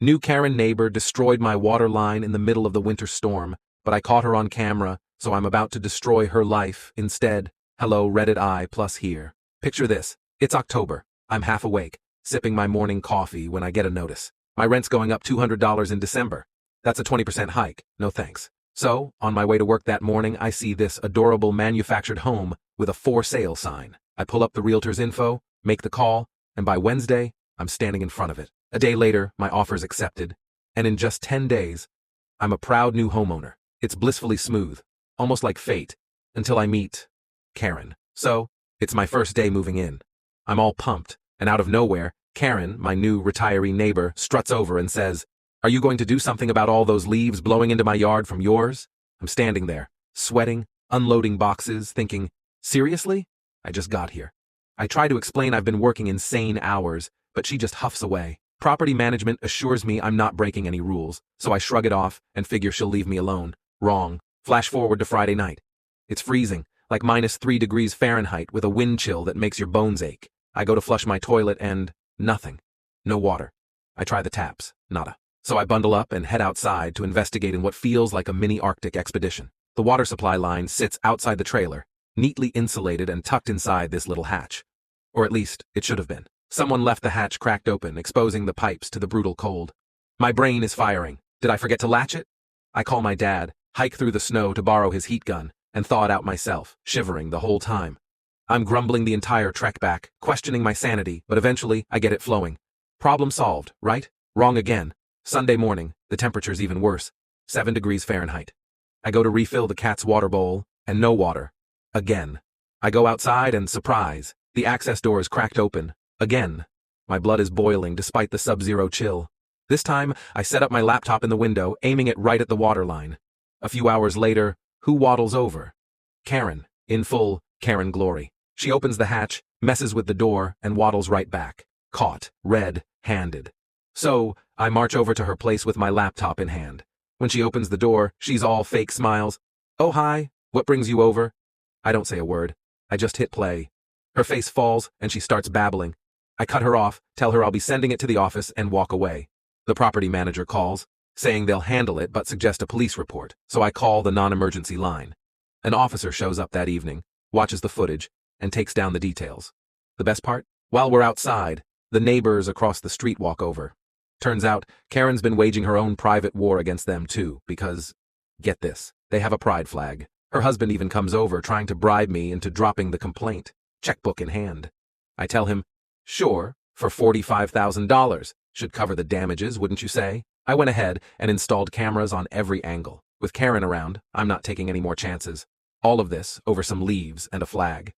New Karen neighbor destroyed my water line in the middle of the winter storm, but I caught her on camera, so I'm about to destroy her life instead. Hello, Reddit plus here. Picture this. It's October. I'm half awake, sipping my morning coffee when I get a notice. My rent's going up $200 in December. That's a 20% hike. No thanks. So, on my way to work that morning, I see this adorable manufactured home with a for sale sign. I pull up the realtor's info, make the call, and by Wednesday, I'm standing in front of it. A day later, my offer's accepted, and in just 10 days, I'm a proud new homeowner. It's blissfully smooth, almost like fate, until I meet Karen. So, it's my first day moving in. I'm all pumped, and out of nowhere, Karen, my new retiree neighbor, struts over and says, "Are you going to do something about all those leaves blowing into my yard from yours?" I'm standing there, sweating, unloading boxes, thinking, seriously? I just got here. I try to explain I've been working insane hours, but she just huffs away. Property management assures me I'm not breaking any rules, so I shrug it off and figure she'll leave me alone. Wrong. Flash forward to Friday night. It's freezing, like -3 degrees Fahrenheit with a wind chill that makes your bones ache. I go to flush my toilet and nothing. No water. I try the taps. Nada. So I bundle up and head outside to investigate in what feels like a mini Arctic expedition. The water supply line sits outside the trailer, neatly insulated and tucked inside this little hatch. Or at least, it should have been. Someone left the hatch cracked open, exposing the pipes to the brutal cold. My brain is firing. Did I forget to latch it? I call my dad, hike through the snow to borrow his heat gun, and thaw it out myself, shivering the whole time. I'm grumbling the entire trek back, questioning my sanity, but eventually I get it flowing. Problem solved, right? Wrong again. Sunday morning, the temperature's even worse, 7 degrees Fahrenheit. I go to refill the cat's water bowl, and no water. Again. I go outside and surprise, the access door is cracked open. Again. My blood is boiling despite the sub-zero chill. This time, I set up my laptop in the window, aiming it right at the water line. A few hours later, who waddles over? Karen, in full Karen glory. She opens the hatch, messes with the door, and waddles right back. Caught, red-handed. So, I march over to her place with my laptop in hand. When she opens the door, she's all fake smiles. "Oh, hi, what brings you over?" I don't say a word. I just hit play. Her face falls, and she starts babbling. I cut her off, tell her I'll be sending it to the office, and walk away. The property manager calls, saying they'll handle it but suggest a police report, so I call the non-emergency line. An officer shows up that evening, watches the footage, and takes down the details. The best part? While we're outside, the neighbors across the street walk over. Turns out, Karen's been waging her own private war against them too, because, get this, they have a pride flag. Her husband even comes over trying to bribe me into dropping the complaint, checkbook in hand. I tell him, sure, for $45,000. Should cover the damages, wouldn't you say? I went ahead and installed cameras on every angle. With Karen around, I'm not taking any more chances. All of this over some leaves and a flag.